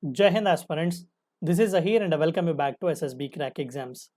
जय हिंद aspirants, this is Zaheer and welcome you back to SSB crack exams.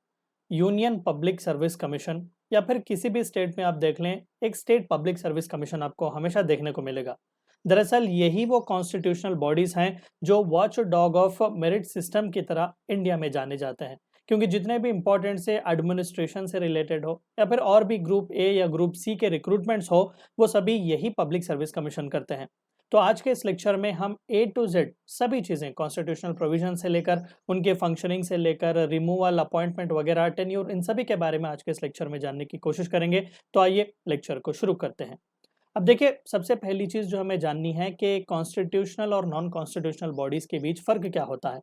Union public service commission या फिर किसी भी स्टेट में आप देख लें, एक स्टेट पब्लिक सर्विस कमीशन आपको हमेशा देखने को मिलेगा। दरअसल यही वो कॉन्स्टिट्यूशनल बॉडीज हैं जो watch dog of merit system की तरह इंडिया में जाने जाते हैं, क्योंकि जितने भी इंपॉर्टेंट से एडमिनिस्ट्रेशन से रिलेटेड हो या फिर और भी ग्रुप ए या ग्रुप सी के रिक्रूटमेंट्स हो, वो सभी यही पब्लिक सर्विस कमीशन करते हैं। तो आज के इस लेक्चर में हम ए टू जेड सभी चीज़ें कॉन्स्टिट्यूशनल प्रोविजन से लेकर उनके फंक्शनिंग से लेकर रिमूवल, अपॉइंटमेंट वगैरह, टेन्योर, इन सभी के बारे में आज के इस लेक्चर में जानने की कोशिश करेंगे। तो आइए लेक्चर को शुरू करते हैं। अब देखिए, सबसे पहली चीज़ जो हमें जाननी है कि कॉन्स्टिट्यूशनल और नॉन कॉन्स्टिट्यूशनल बॉडीज़ के बीच फ़र्क क्या होता है।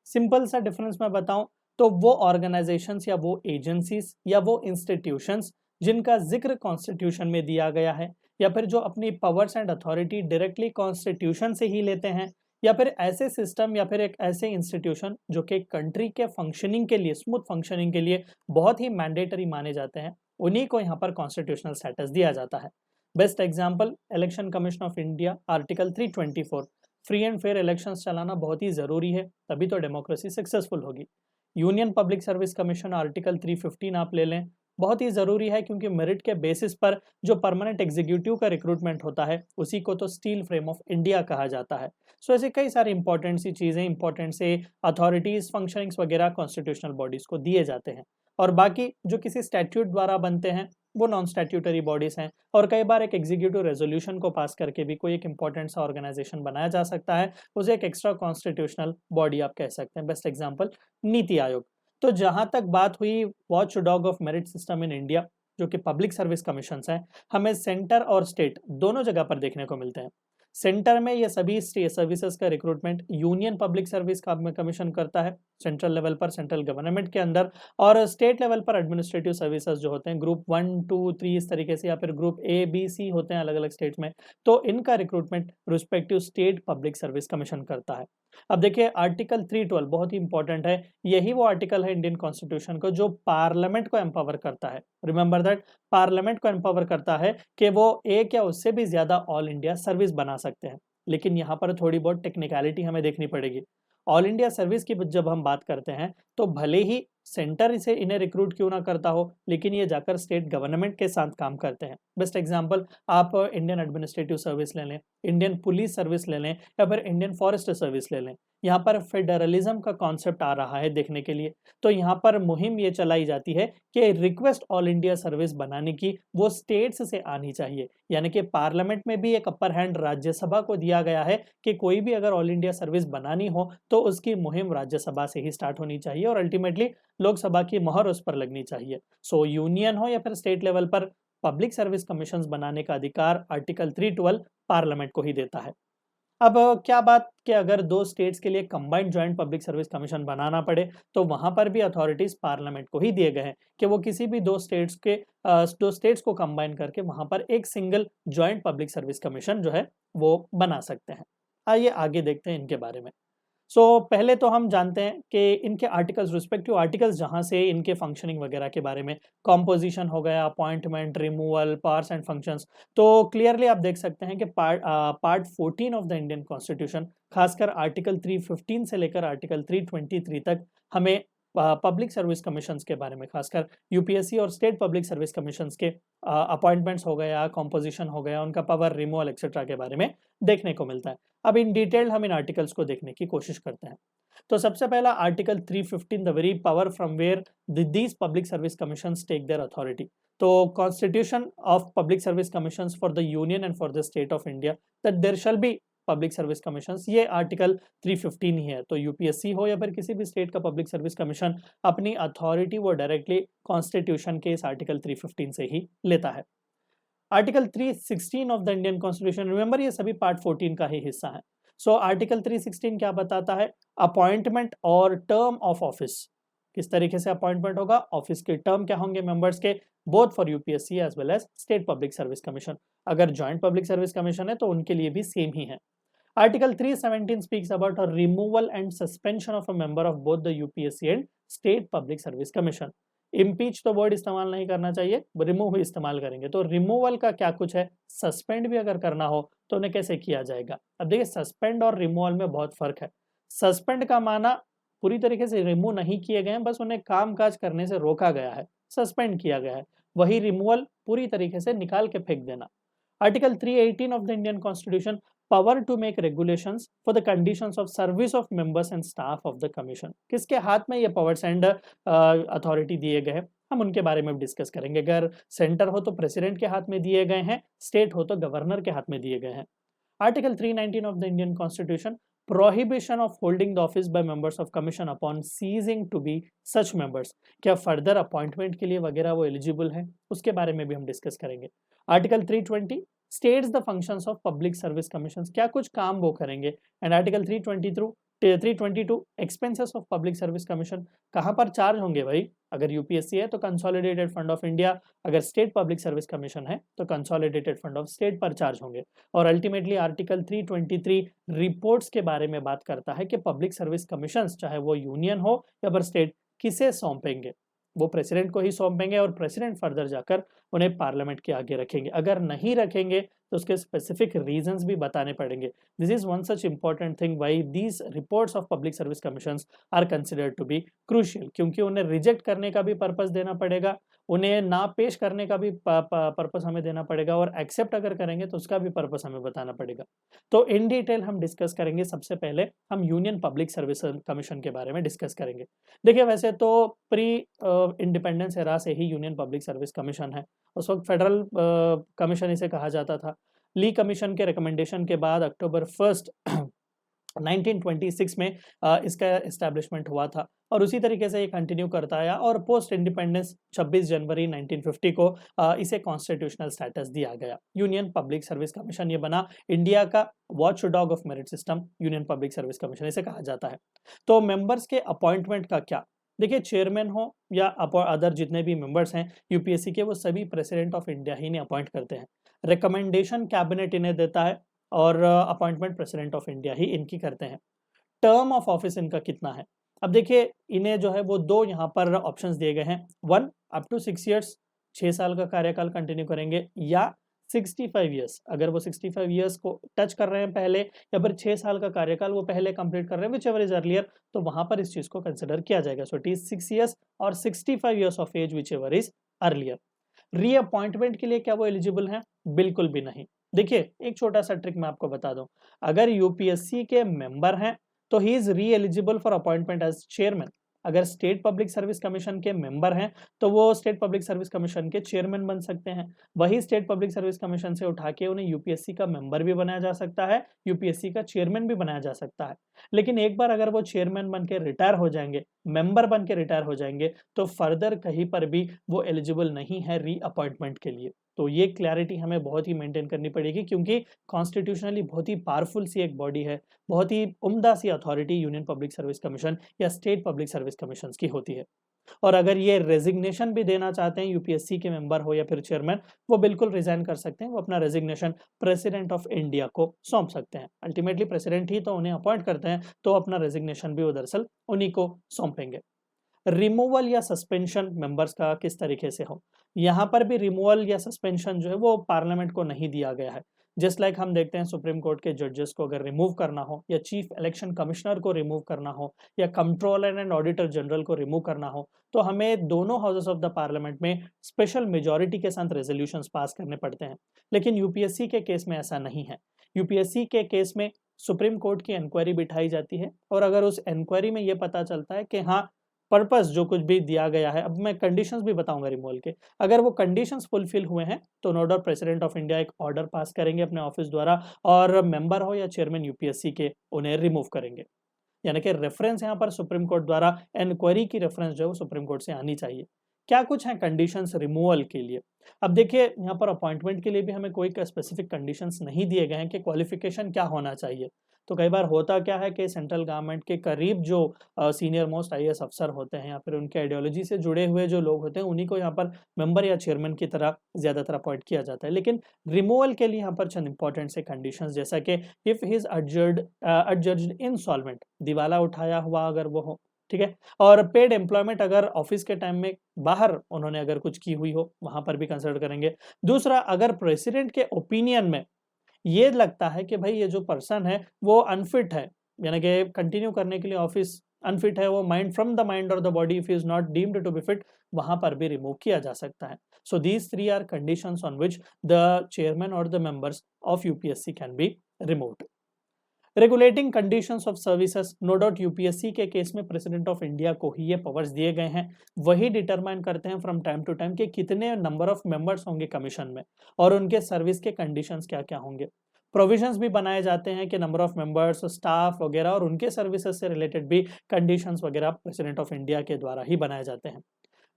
सिंपल सा डिफरेंस मैं बताऊं तो वो ऑर्गेनाइजेशंस या वो एजेंसीज या वो इंस्टीट्यूशंस जिनका जिक्र कॉन्स्टिट्यूशन में दिया गया है, या फिर जो अपनी powers and authority directly constitution से ही लेते हैं, या फिर ऐसे सिस्टम या फिर एक ऐसे इंस्टीट्यूशन जो कि कंट्री के फंक्शनिंग के लिए, स्मूथ फंक्शनिंग के लिए बहुत ही मैंडेटरी माने जाते हैं, उन्हीं को यहाँ पर कॉन्स्टिट्यूशनल स्टेटस दिया जाता है। Best example, election commission of India, article 324। Free and fair elections चलाना बहुत ही ज़रूरी है, तभी तो डेमोक्रेसी सक्सेसफुल होगी। Union public service commission, article 315 आप ले लें, बहुत ही ज़रूरी है, क्योंकि मेरिट के बेसिस पर जो परमानेंट एग्जीक्यूटिव का रिक्रूटमेंट होता है उसी को तो स्टील फ्रेम ऑफ इंडिया कहा जाता है। सो ऐसे कई सारी इंपॉर्टेंट सी चीज़ें, इंपॉर्टेंट से अथॉरिटीज़, फंक्शनिंग्स वगैरह कॉन्स्टिट्यूशनल बॉडीज़ को दिए जाते हैं। और बाकी जो किसी स्टैट्यूट द्वारा बनते हैं वो नॉन स्टैट्यूटरी बॉडीज़ हैं, और कई बार एक एग्जीक्यूटिव रेजोल्यूशन को पास करके भी कोई एक इंपॉर्टेंट सा ऑर्गेनाइजेशन बनाया जा सकता है, उसे एक एक्स्ट्रा कॉन्स्टिट्यूशनल बॉडी आप कह सकते हैं। Best example, NITI Aayog. तो जहां तक बात हुई watch dog of merit system in India, जो कि पब्लिक सर्विस कमीशंस हैं, हमें सेंटर और स्टेट दोनों जगह पर देखने को मिलते हैं। सेंटर में ये सभी सर्विसेज का recruitment union public service commission करता है, सेंट्रल लेवल पर, सेंट्रल गवर्नमेंट के अंदर। और स्टेट लेवल पर एडमिनिस्ट्रेटिव सर्विसेज जो होते हैं, ग्रुप 1, 2, 3 इस तरीके से, या फिर ग्रुप A, B, C होते हैं अलग अलग स्टेट में, तो इनका recruitment respective state public service commission करता है। अब देखिए, आर्टिकल 312 बहुत ही इंपॉर्टेंट है। यही वो आर्टिकल है इंडियन कॉन्स्टिट्यूशन को जो पार्लियामेंट को एम्पावर करता है। रिमेंबर दैट, पार्लियामेंट को एम्पावर करता है कि वो एक या उससे भी ज्यादा ऑल इंडिया सर्विस बना सकते हैं। लेकिन यहाँ पर थोड़ी बहुत टेक्निकलिटी हमें देखनी पड़ेगी। ऑल इंडिया सर्विस की जब हम बात करते हैं, तो भले ही सेंटर इसे इन्हें रिक्रूट क्यों ना करता हो, लेकिन ये जाकर स्टेट गवर्नमेंट के साथ काम करते हैं। बेस्ट एग्जांपल, आप इंडियन एडमिनिस्ट्रेटिव सर्विस ले लें, इंडियन पुलिस सर्विस ले लें, या फिर इंडियन फॉरेस्ट सर्विस ले लें। यहाँ पर फेडरलिज्म का कॉन्सेप्ट आ रहा है देखने के लिए। तो यहाँ पर मुहिम ये चलाई जाती है कि रिक्वेस्ट ऑल इंडिया सर्विस बनाने की वो स्टेट्स से आनी चाहिए, यानी कि पार्लियामेंट में भी एक अपर हैंड राज्यसभा को दिया गया है कि कोई भी अगर ऑल इंडिया सर्विस बनानी हो तो उसकी मुहिम राज्यसभा से ही स्टार्ट होनी चाहिए, और अल्टीमेटली लोकसभा की मोहर उस पर लगनी चाहिए। सो यूनियन हो या फिर स्टेट लेवल पर, पब्लिक सर्विस कमीशंस बनाने का अधिकार आर्टिकल 312 पार्लियामेंट को ही देता है। अब क्या बात कि अगर दो स्टेट्स के लिए combined joint public service commission बनाना पड़े, तो वहां पर भी अथॉरिटीज पार्लियामेंट को ही दिए गए हैं कि वो किसी भी दो स्टेट्स को कंबाइन करके वहां पर एक single joint public service commission जो है वो बना सकते हैं। आइए आगे देखते हैं इनके बारे में। पहले तो हम जानते हैं कि इनके आर्टिकल्स, रिस्पेक्टिव आर्टिकल्स जहां से इनके फंक्शनिंग वगैरह के बारे में, कॉम्पोजिशन हो गया, appointment, removal, powers and functions, तो क्लियरली आप देख सकते हैं कि part 14 of the Indian constitution, खासकर आर्टिकल 315 से लेकर आर्टिकल 323 तक हमें पब्लिक सर्विस कमीशंस के बारे में, खासकर यूपीएससी और स्टेट पब्लिक सर्विस कमीशंस के अपॉइंटमेंट्स हो गया, कॉम्पोजिशन हो गया, उनका पावर, रिमूवल एक्सेट्रा के बारे में देखने को मिलता है। अब इन डिटेल हम इन आर्टिकल्स को देखने की कोशिश करते हैं। तो सबसे पहला article 315, the very power from where these public service commissions take their authority. तो constitution of public service commissions for the union and for the state of India, that there shall be public service commissions, ये article 315 ही है। तो UPSC हो या फिर किसी भी स्टेट का पब्लिक सर्विस कमीशन अपनी अथॉरिटी वो डायरेक्टली कॉन्स्टिट्यूशन के इस आर्टिकल 315 से ही लेता है। Article 316 of the Indian constitution, remember ये सभी पार्ट 14 का ही हिस्सा है। आर्टिकल 316 क्या बताता है? अपॉइंटमेंट और टर्म ऑफ ऑफिस, किस तरीके से अपॉइंटमेंट होगा, ऑफिस के टर्म क्या होंगे मेंबर्स के, both for UPSC as well as state public service commission. अगर जॉइंट पब्लिक सर्विस कमीशन है तो उनके लिए भी सेम ही है। Article 317 speaks about a removal and suspension of a member of both the UPSC and State Public Service Commission. Impeach तो word इस्तेमाल नहीं करना चाहिए, रिमूव ही इस्तेमाल करेंगे। तो रिमूवल का क्या कुछ है, सस्पेंड भी अगर करना हो तो उन्हें कैसे किया जाएगा। अब देखिए, सस्पेंड और रिमूवल में बहुत फर्क है। सस्पेंड का माना पूरी तरीके से रिमूव नहीं किए गए हैं, बस उन्हें काम-काज करने से रोका गया है, सस्पेंड किया गया है। वही रिमूवल पूरी तरीके से निकाल के फेंक देना। Article 318 of the Indian constitution, power to make regulations for the conditions of service of members and staff of the commission. किसके हाथ में ये पावर्स एंड अथॉरिटी दिए गए हैं, हम उनके बारे में डिस्कस करेंगे। अगर सेंटर हो तो प्रेसिडेंट के हाथ में दिए गए हैं, स्टेट हो तो गवर्नर के हाथ में दिए गए हैं। Article 319 of the Indian Constitution, prohibition of holding the office by members of commission upon ceasing to be such members। क्या फर्दर अपॉइंटमेंट के लिए वगैरह वो एलिजिबल है, उसके बारे में भी हम डिस्कस करेंगे। Article 320 states the functions of public service commission, क्या कुछ काम वो करेंगे। And article 322 expenses of public service commission, कहाँ पर चार्ज होंगे भाई। अगर यूपीएससी है तो कंसोलिडेटेड फंड ऑफ इंडिया, अगर स्टेट पब्लिक सर्विस कमीशन है तो कंसोलिडेटेड फंड ऑफ स्टेट पर चार्ज होंगे। और अल्टीमेटली आर्टिकल 323 रिपोर्ट्स के बारे में बात करता है कि पब्लिक सर्विस कमीशंस चाहे वो यूनियन हो या फिर स्टेट, किसे सौंपेंगे। वो प्रेसिडेंट को ही सौंपेंगे और प्रेसिडेंट फर्दर जाकर उन्हें पार्लियामेंट के आगे रखेंगे। अगर नहीं रखेंगे तो उसके स्पेसिफिक रीजंस भी बताने पड़ेंगे। This is one such important thing why these reports of public service commissions are considered to be crucial, क्योंकि उन्हें रिजेक्ट करने का भी पर्पस देना पड़ेगा, उन्हें ना पेश करने का भी पर्पस हमें देना पड़ेगा, और एक्सेप्ट अगर करेंगे तो उसका भी पर्पस हमें बताना पड़ेगा। तो इन डिटेल हम डिस्कस करेंगे। सबसे पहले हम यूनियन पब्लिक सर्विस कमीशन के बारे में डिस्कस करेंगे। देखिए वैसे तो प्री इंडिपेंडेंस एरा से ही यूनियन पब्लिक सर्विस कमीशन है, उस वक्त फेडरल कमीशन इसे कहा जाता था। ली कमीशन के रिकमेंडेशन के बाद अक्टूबर 1 1926 में इसका एस्टैब्लिशमेंट हुआ था, और उसी तरीके से ये कंटिन्यू करता आया, और पोस्ट इंडिपेंडेंस 26 जनवरी 1950 को इसे कॉन्स्टिट्यूशनल स्टेटस दिया गया। यूनियन पब्लिक सर्विस कमीशन ये बना इंडिया का watch dog of merit system, union public service commission इसे कहा जाता है। तो मेंबर्स के अपॉइंटमेंट का क्या, देखिए चेयरमैन हो या अदर जितने भी मेंबर्स हैं यूपीएससी के, वो सभी प्रेसिडेंट ऑफ इंडिया ही ने अपॉइंट करते हैं। रिकमेंडेशन कैबिनेट इन्हें देता है, और अपॉइंटमेंट प्रेसिडेंट ऑफ इंडिया ही इनकी करते हैं। टर्म ऑफ ऑफिस इनका कितना है, अब देखिए इन्हें जो है वो दो यहाँ पर ऑप्शंस दिए गए हैं। 1 अप टू 6 ईयर्स, 6 साल का कार्यकाल कंटिन्यू करेंगे, या 65 ईयर्स, अगर वो 65 ईयर्स को टच कर रहे हैं पहले, या फिर 6 साल का कार्यकाल वो पहले कंप्लीट कर रहे हैं, विच एवर इज अर्लियर, तो वहां पर इस चीज को कंसिडर किया जाएगा। सो इट इज 6 ईयर्स और 65 years of age, whichever is earlier. Reappointment के लिए क्या वो एलिजिबल हैं, बिल्कुल भी नहीं। देखिए एक छोटा सा ट्रिक मैं आपको बता दूं, अगर यूपीएससी के मेंबर हैं तो he is re eligible for appointment as chairman. अगर स्टेट पब्लिक सर्विस कमीशन के मेंबर हैं तो वो स्टेट पब्लिक सर्विस कमीशन के चेयरमैन बन सकते हैं। वही स्टेट पब्लिक सर्विस कमीशन से उठा के उन्हें यूपीएससी का मेंबर भी बनाया जा सकता है, यूपीएससी का चेयरमैन भी बनाया जा सकता है। लेकिन एक बार अगर वो चेयरमैन बन के रिटायर हो जाएंगे, मेंबर बन के रिटायर हो जाएंगे, तो फर्दर कहीं पर भी वो एलिजिबल नहीं है री अपॉइंटमेंट के लिए। तो ये क्लैरिटी हमें बहुत ही मेंटेन करनी पड़ेगी, क्योंकि कॉन्स्टिट्यूशनली बहुत ही पावरफुल सी एक बॉडी है, बहुत ही उम्दा सी authority union public service commission या स्टेट पब्लिक सर्विस कमीशन की होती है। और अगर ये रेजिग्नेशन भी देना चाहते हैं, यूपीएससी के मेंबर हो या फिर चेयरमैन, वो बिल्कुल रिजाइन कर सकते हैं, वो अपना रेजिग्नेशन प्रेसिडेंट ऑफ इंडिया को सौंप सकते हैं। अल्टीमेटली प्रेसिडेंट ही तो उन्हें अपॉइंट करते हैं, तो अपना रेजिग्नेशन भी वो दरअसल उन्हीं को सौंपेंगे। रिमूवल या सस्पेंशन मेंबर्स का किस तरीके से हो, यहाँ पर भी रिमूवल या सस्पेंशन जो है वो पार्लियामेंट को नहीं दिया गया है। जस्ट लाइक हम देखते हैं सुप्रीम कोर्ट के जजेस को अगर रिमूव करना हो, या चीफ इलेक्शन कमिश्नर को रिमूव करना हो, या कंट्रोलर एंड ऑडिटर जनरल को रिमूव करना हो, तो हमें दोनों हाउसेस ऑफ द पार्लियामेंट में स्पेशल मेजोरिटी के साथ रेजोल्यूशंस पास करने पड़ते हैं। लेकिन यूपीएससी के केस में ऐसा नहीं है। यूपीएससी के केस में सुप्रीम कोर्ट की इंक्वायरी बिठाई जाती है, और अगर उस इंक्वायरी में ये पता चलता है कि हाँ पर्पस जो कुछ भी दिया गया है, अब मैं कंडीशंस भी बताऊंगा रिमूवल के, अगर वो कंडीशंस फुलफिल हुए हैं तो no doubt president of India एक ऑर्डर पास करेंगे अपने ऑफिस द्वारा, और मेंबर हो या चेयरमैन यूपीएससी के उन्हें रिमूव करेंगे। यानी कि रेफरेंस यहाँ पर सुप्रीम कोर्ट द्वारा इंक्वायरी की रेफरेंस जो है वो सुप्रीम कोर्ट से आनी चाहिए। क्या कुछ है कंडीशंस रिमूवल के लिए, अब देखिए यहाँ पर अपॉइंटमेंट के लिए भी हमें कोई स्पेसिफिक कंडीशंस नहीं दिए गए हैं कि क्वालिफिकेशन क्या होना चाहिए। तो कई बार होता क्या है कि सेंट्रल गवर्नमेंट के करीब जो सीनियर मोस्ट आईएएस अफसर होते हैं, या फिर उनके आइडियोलॉजी से जुड़े हुए जो लोग होते हैं, उन्हीं को यहाँ पर मेंबर या चेयरमैन की तरह ज्यादातर अपॉइंट किया जाता है। लेकिन रिमूवल के लिए यहाँ पर चंद इंपॉर्टेंट से कंडीशंस, जैसा कि if he is adjudged insolvent, दिवाला उठाया हुआ अगर वो हो, ठीक है, और पेड एम्प्लॉयमेंट अगर ऑफिस के टाइम में बाहर उन्होंने अगर कुछ की हुई हो, वहां पर भी कंसिडर करेंगे। दूसरा, अगर प्रेसिडेंट के ओपिनियन में ये लगता है कि भाई ये जो पर्सन है वो अनफिट है, यानी कि कंटिन्यू करने के लिए ऑफिस अनफिट है, वो माइंड फ्रॉम द माइंड और the body if is not deemed to be fit, वहां पर भी रिमूव किया जा सकता है। So these three are conditions on which the chairman और the members of UPSC can be removed. Regulating conditions of services, no doubt UPSC के case में प्रेसिडेंट ऑफ इंडिया को ही ये पावर्स दिए गए हैं, वही डिटरमाइन करते हैं फ्रॉम टाइम टू टाइम कि कितने नंबर ऑफ मेंबर्स होंगे कमीशन में और उनके सर्विस के कंडीशंस क्या क्या होंगे। प्रोविजंस भी बनाए जाते हैं कि नंबर ऑफ मेंबर्स, स्टाफ वगैरह और उनके सर्विसेज से रिलेटेड भी कंडीशंस वगैरह प्रेसिडेंट ऑफ इंडिया के द्वारा ही बनाए जाते हैं।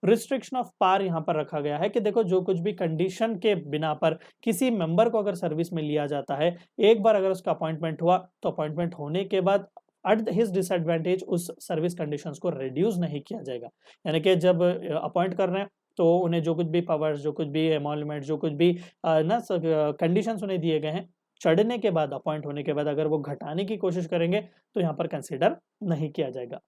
रिस्ट्रिक्शन ऑफ पावर यहाँ पर रखा गया है कि देखो जो कुछ भी कंडीशन के बिना पर किसी मेंबर को अगर सर्विस में लिया जाता है, एक बार अगर उसका अपॉइंटमेंट हुआ तो अपॉइंटमेंट होने के बाद एट हिज डिसएडवांटेज उस सर्विस कंडीशंस को रिड्यूस नहीं किया जाएगा। यानी कि जब अपॉइंट कर रहे हैं तो उन्हें जो कुछ भी पावर्स, जो कुछ भी एमोलमेंट, जो कुछ भी ना कंडीशंस उन्हें दिए गए हैं, चढ़ने के बाद, अपॉइंट होने के बाद अगर वो घटाने की कोशिश करेंगे तो यहाँ पर कंसिडर नहीं किया जाएगा।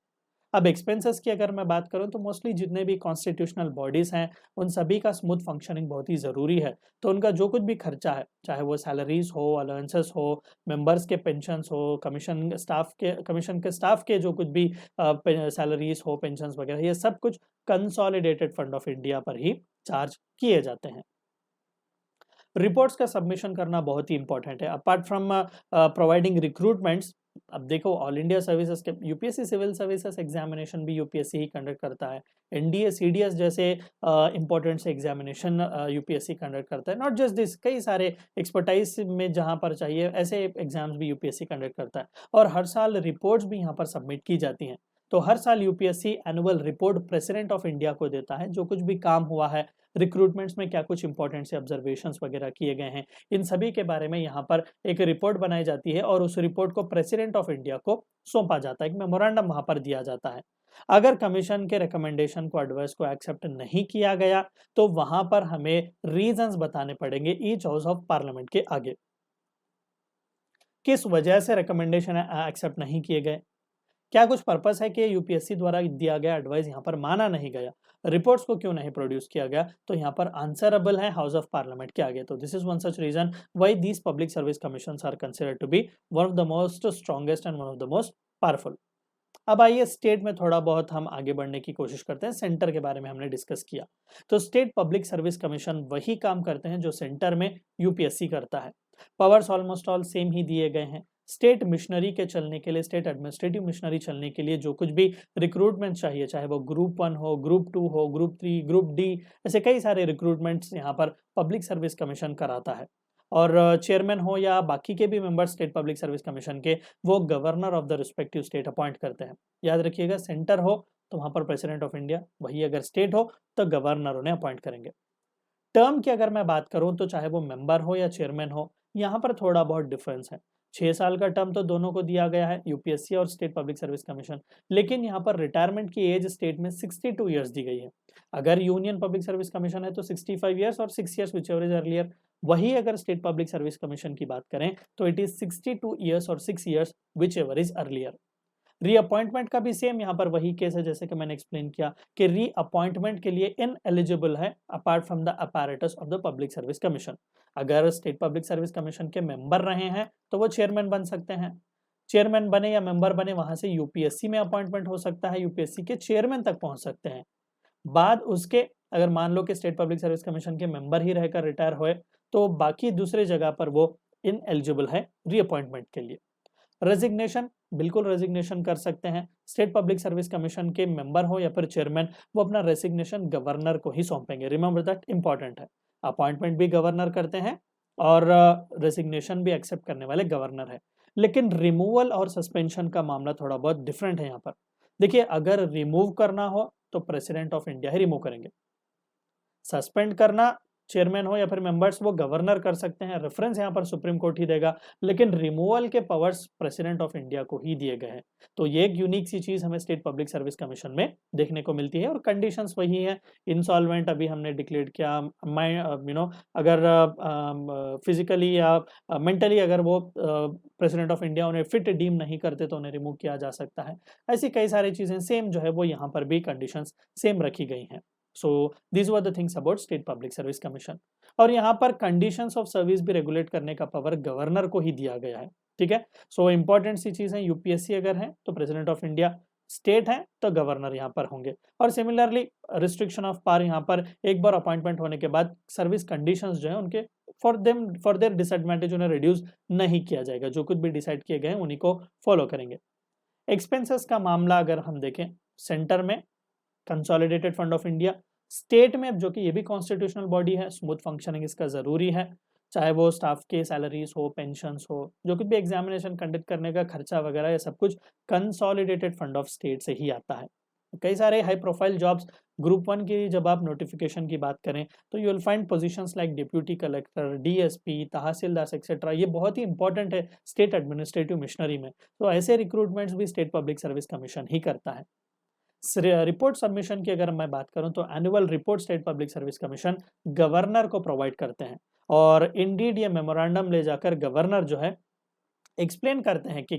अब एक्सपेंसेस की अगर मैं बात करूं तो मोस्टली जितने भी कॉन्स्टिट्यूशनल बॉडीज हैं उन सभी का स्मूथ फंक्शनिंग बहुत ही ज़रूरी है। तो उनका जो कुछ भी खर्चा है, चाहे वो सैलरीज हो, अलाउंसेस हो, मेंबर्स के पेंशन्स हो, कमीशन के स्टाफ के जो कुछ भी सैलरीज हो, पेंशन्स वगैरह, ये सब कुछ कंसोलिडेटेड फंड ऑफ इंडिया पर ही चार्ज किए जाते हैं। रिपोर्ट्स का सबमिशन करना बहुत ही इंपॉर्टेंट है। अपार्ट फ्रॉम प्रोवाइडिंग रिक्रूटमेंट्स, अब देखो ऑल इंडिया सर्विसेज के यूपीएससी सिविल सर्विसेज एग्जामिनेशन भी यूपीएससी ही कंडक्ट करता है। एनडीए सीडीएस जैसे इंपॉर्टेंट से एग्जामिनेशन यूपीएससी कंडक्ट करता है। नॉट जस्ट दिस, कई सारे एक्सपर्टाइज में जहां पर चाहिए ऐसे एग्जाम्स भी यूपीएससी कंडक्ट करता है और हर साल रिपोर्ट्स भी यहाँ पर सबमिट की जाती हैं। तो हर साल UPSC annual report president of India को देता है, जो कुछ भी काम हुआ है, रिक्रूटमेंट्स में क्या कुछ इंपॉर्टेंट से ऑब्जर्वेशंस वगैरह किए गए हैं, इन सभी के बारे में यहाँ पर एक रिपोर्ट बनाई जाती है और उस रिपोर्ट को प्रेसिडेंट ऑफ इंडिया को सौंपा जाता है, एक मेमोरेंडम वहां पर दिया जाता है। अगर कमीशन के रिकमेंडेशन को, एडवाइस को एक्सेप्ट नहीं किया गया तो वहां पर हमें रीजंस बताने पड़ेंगे ईच हाउस ऑफ पार्लियामेंट के आगे, किस वजह से रिकमेंडेशन एक्सेप्ट नहीं किए गए, क्या कुछ पर्पस है कि यूपीएससी द्वारा दिया गया एडवाइस यहाँ पर माना नहीं गया, रिपोर्ट्स को क्यों नहीं प्रोड्यूस किया गया, तो यहाँ पर आंसरेबल है हाउस ऑफ पार्लियामेंट के आगे। तो this is one such reason why these public service commissions are considered to be one of the most strongest and one of the most powerful. अब आइए स्टेट में थोड़ा बहुत हम आगे बढ़ने की कोशिश करते हैं। सेंटर के बारे में हमने डिस्कस किया, तो स्टेट पब्लिक सर्विस कमीशन वही काम करते हैं जो सेंटर में यूपीएससी करता है। पावर्स ऑलमोस्ट ऑल सेम ही दिए गए हैं। स्टेट मिशनरी के चलने के लिए, स्टेट एडमिनिस्ट्रेटिव मिशनरी चलने के लिए जो कुछ भी रिक्रूटमेंट चाहिए, चाहे वो ग्रुप 1 हो, ग्रुप 2 हो, ग्रुप 3, ग्रुप डी, ऐसे कई सारे रिक्रूटमेंट्स यहाँ पर पब्लिक सर्विस कमीशन कराता है। और चेयरमैन हो या बाकी के भी member state public service commission के, वो governor of the respective state appoint करते हैं। याद रखिएगा, सेंटर हो तो वहां पर प्रेसिडेंट ऑफ इंडिया, वही अगर स्टेट हो तो गवर्नर उन्हें अपॉइंट करेंगे। टर्म की अगर मैं बात करूं तो चाहे वो मेंबर हो या चेयरमैन हो, यहाँ पर थोड़ा बहुत डिफरेंस है। 6 साल का टर्म तो दोनों को दिया गया है, यूपीएससी और स्टेट पब्लिक सर्विस कमीशन, लेकिन यहाँ पर रिटायरमेंट की एज स्टेट में 62 ईयर्स दी गई है। अगर यूनियन पब्लिक सर्विस कमीशन है तो 65 ईयर्स और 6 years which ever is earlier. वही अगर स्टेट पब्लिक सर्विस कमीशन की बात करें तो इट इज 62 ईयर्स और 6 years which ever is earlier. Reappointment का भी सेम यहाँ पर वही केस है जैसे कि मैंने एक्सप्लेन किया कि रीअपॉइंटमेंट के लिए इन एलिजिबल है apart from the apparatus of the public service commission. अगर स्टेट पब्लिक सर्विस कमीशन के मेंबर रहे हैं तो वो चेयरमैन बन सकते हैं। चेयरमैन बने या मेंबर बने, वहां से यूपीएससी में अपॉइंटमेंट हो सकता है, यूपीएससी के चेयरमैन तक पहुंच सकते हैं। बाद उसके अगर मान लो कि स्टेट पब्लिक सर्विस कमीशन के मेंबर ही रहकर रिटायर हुए तो बाकी दूसरे जगह पर वो इन एलिजिबल है रीअपॉइंटमेंट के लिए। रेजिग्नेशन, बिल्कुल रेजिग्नेशन कर सकते हैं। स्टेट पब्लिक सर्विस कमीशन के मेंबर हो या फिर चेयरमैन, वो अपना रेजिग्नेशन गवर्नर को ही सौंपेंगे। रिमेंबर दैट, इंपॉर्टेंट है। अपॉइंटमेंट भी गवर्नर करते हैं और रेजिग्नेशन भी एक्सेप्ट करने वाले गवर्नर है। लेकिन रिमूवल और सस्पेंशन का मामला थोड़ा बहुत डिफरेंट है यहाँ पर। देखिए, अगर रिमूव करना हो तो president of India he remove करेंगे। सस्पेंड करना, चेयरमैन हो या फिर मेंबर्स, वो गवर्नर कर सकते हैं, रेफरेंस यहाँ पर सुप्रीम कोर्ट ही देगा। लेकिन रिमूवल के पावर्स प्रेसिडेंट ऑफ इंडिया को ही दिए गए हैं। तो ये एक यूनिक सी चीज हमें स्टेट पब्लिक सर्विस कमीशन में देखने को मिलती है और कंडीशंस वही है। इंसॉल्वेंट अभी हमने डिक्लेयर किया, अगर फिजिकली या मेंटली अगर वो प्रेसिडेंट ऑफ इंडिया उन्हें फिट डीम नहीं करते तो उन्हें रिमूव किया जा सकता है। ऐसी कई सारी चीजें सेम जो है वो यहाँ पर भी कंडीशंस सेम रखी गई हैं। So this were the things about state public service commission. और यहाँ पर कंडीशंस ऑफ सर्विस भी रेगुलेट करने का पावर गवर्नर को ही दिया गया है। ठीक है। सो इंपॉर्टेंट सी चीज़ है, यूपीएससी अगर है तो प्रेसिडेंट ऑफ इंडिया, स्टेट है तो गवर्नर यहाँ पर होंगे। और सिमिलरली रिस्ट्रिक्शन ऑफ पावर यहाँ पर एक बार अपॉइंटमेंट होने के बाद सर्विस कंडीशंस जो है उनके फॉर देयर डिसएडवांटेज उन्हें रिड्यूस नहीं किया जाएगा, जो कुछ भी डिसाइड किए गए उन्हीं को फॉलो करेंगे। एक्सपेंसेस का मामला अगर हम देखें, सेंटर में consolidated fund of India, state में जो कि ये भी कॉन्स्टिट्यूशनल बॉडी है, स्मूथ फंक्शनिंग इसका ज़रूरी है, चाहे वो स्टाफ के सैलरीज हो, पेंशन्स हो, जो कुछ भी एग्जामिनेशन कंडक्ट करने का खर्चा वगैरह, ये सब कुछ कंसोलिडेटेड फंड ऑफ स्टेट से ही आता है। कई सारे हाई प्रोफाइल जॉब्स ग्रुप 1 की जब आप नोटिफिकेशन की बात करें तो you will find positions like deputy collector, DSP, tehsildar etcetera, ये बहुत ही इंपॉर्टेंट है स्टेट एडमिनिस्ट्रेटिव मिशनरी में। तो ऐसे रिक्रूटमेंट्स भी स्टेट पब्लिक सर्विस कमीशन ही करता है। रिपोर्ट सबमिशन की अगर मैं बात करूं तो annual report state public service commission governor को प्रोवाइड करते हैं, और इंडीड ये मेमोरेंडम ले जाकर गवर्नर जो है एक्सप्लेन करते हैं कि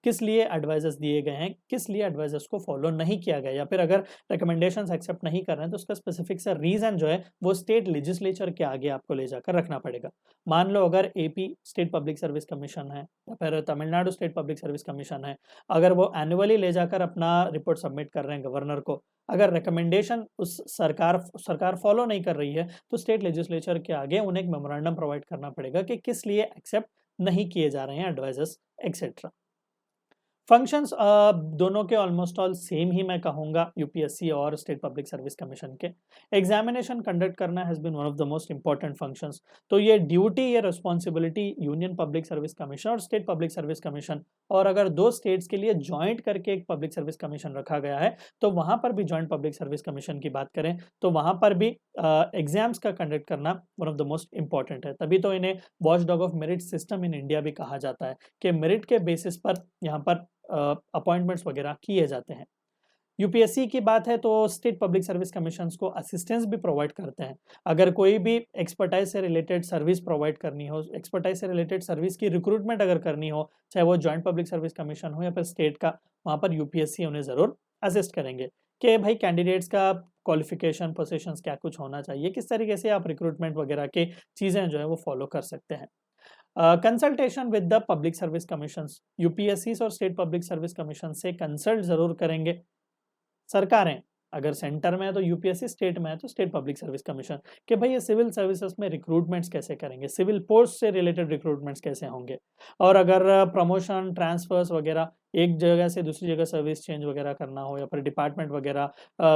किस लिए एडवाइजर्स दिए गए हैं, किस लिए एडवाइजर्स को फॉलो नहीं किया गया, या फिर अगर रिकमेंडेशंस एक्सेप्ट नहीं कर रहे हैं तो उसका स्पेसिफिक सा रीजन जो है वो स्टेट लेजिस्लेचर के आगे आपको ले जाकर रखना पड़ेगा। मान लो अगर AP state public service commission है या फिर Tamil Nadu state public service commission है, अगर वो एनुअली ले जाकर अपना रिपोर्ट सबमिट कर रहे हैं गवर्नर को, अगर रिकमेंडेशन उस सरकार फॉलो नहीं कर रही है तो स्टेट लेजिस्लेचर के आगे उन्हें एक मेमोरेंडम प्रोवाइड करना पड़ेगा कि किस लिए एक्सेप्ट नहीं किए जा रहे हैं एडवाइजर्स एक्सेट्रा। फंक्शंस दोनों के ऑलमोस्ट ऑल सेम ही मैं कहूँगा, यूपीएससी और स्टेट पब्लिक सर्विस कमीशन के। एग्जामिनेशन कंडक्ट करना has been one of the most important functions. तो ये ड्यूटी, ये responsibility union public service commission और स्टेट पब्लिक सर्विस कमीशन, और अगर दो स्टेट्स के लिए जॉइंट करके एक पब्लिक सर्विस कमीशन रखा गया है तो वहाँ पर भी जॉइंट पब्लिक सर्विस कमीशन की बात करें तो वहाँ पर भी एग्जाम्स का कंडक्ट करना one of the most important है। तभी तो इन्हें watch dog of merit system in India भी कहा जाता है कि मेरिट के बेसिस पर यहाँ पर अपॉइंटमेंट्स वगैरह किए जाते हैं। यूपीएससी की बात है तो स्टेट पब्लिक सर्विस कमीशंस को असिस्टेंस भी प्रोवाइड करते हैं। अगर कोई भी एक्सपर्टाइज से रिलेटेड सर्विस प्रोवाइड करनी हो, एक्सपर्टाइज से रिलेटेड सर्विस की रिक्रूटमेंट अगर करनी हो, चाहे वो जॉइंट पब्लिक सर्विस कमीशन हो या फिर स्टेट का, वहाँ पर यूपीएससी उन्हें ज़रूर असिस्ट करेंगे कि भाई कैंडिडेट्स का क्वालिफिकेशन, पोजीशंस क्या कुछ होना चाहिए, किस तरीके से आप रिक्रूटमेंट वगैरह की चीज़ें जो है वो फॉलो कर सकते हैं। Consultation with the public service commissions, UPSC और स्टेट पब्लिक सर्विस कमीशन से कंसल्ट जरूर करेंगे सरकारें। अगर सेंटर में है तो यूपीएससी, स्टेट में है तो स्टेट पब्लिक सर्विस कमीशन, कि भाई ये सिविल सर्विसेज में रिक्रूटमेंट्स कैसे करेंगे, सिविल पोस्ट से रिलेटेड रिक्रूटमेंट्स कैसे होंगे, और अगर प्रमोशन, ट्रांसफर्स वगैरह, एक जगह से दूसरी जगह सर्विस चेंज वगैरह करना हो, या फिर डिपार्टमेंट वगैरह,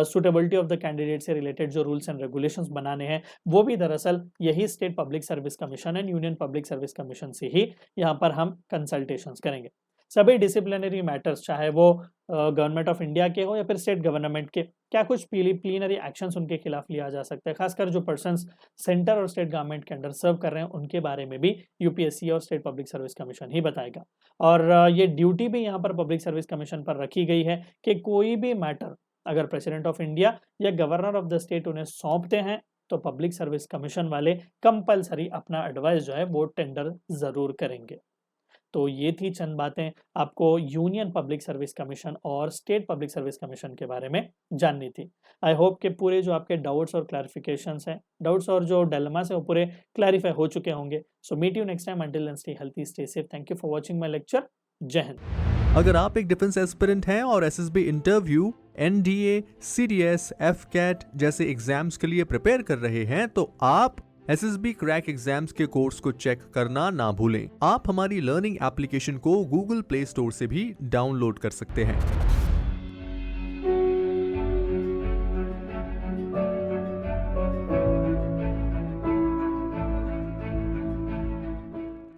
सुटेबिलिटी ऑफ द कैंडिडेट से रिलेटेड जो रूल्स एंड रेगुलेशंस बनाने हैं, वो भी दरअसल यही state public service commission and union public service commission से ही यहाँ पर हम कंसल्टेशंस करेंगे। सभी डिसिप्लिनरी मैटर्स, चाहे वो गवर्नमेंट ऑफ इंडिया के हो या फिर स्टेट गवर्नमेंट के, क्या कुछ प्लीनरी एक्शंस उनके खिलाफ लिया जा सकता है, खासकर जो पर्सन्स सेंटर और स्टेट गवर्नमेंट के अंडर सर्व कर रहे हैं उनके बारे में भी यूपीएससी और स्टेट पब्लिक सर्विस कमीशन ही बताएगा। और ये ड्यूटी भी यहाँ पर पब्लिक सर्विस कमीशन पर रखी गई है कि कोई भी मैटर अगर प्रेसिडेंट ऑफ इंडिया या गवर्नर ऑफ द स्टेट उन्हें सौंपते हैं तो पब्लिक सर्विस कमीशन वाले कंपलसरी अपना एडवाइस जो है वो टेंडर जरूर करेंगे। तो ये थी चंद बातें आपको यूनियन पब्लिक सर्विस कमीशन और स्टेट पब्लिक सर्विस कमीशन के बारे में जाननी थी। आई होप कि पूरे जो आपके डाउट्स और क्लैरिफिकेशंस हैं, डाउट्स और जो डिलेमास है वो पूरे क्लैरिफाई हो चुके होंगे। So meet you next time, until then stay healthy, stay safe. Thank you for watching my lecture. जय हिंद। अगर आप एक डिफेंस एस्पिरेंट हैं और SSB interview, NDA, CDS, AFCAT जैसे एग्जाम्स के लिए प्रिपेयर कर रहे हैं तो आप एसएसबी क्रैक एग्जाम्स के कोर्स को चेक करना ना भूलें। आप हमारी लर्निंग एप्लीकेशन को गूगल प्ले स्टोर से भी डाउनलोड कर सकते हैं।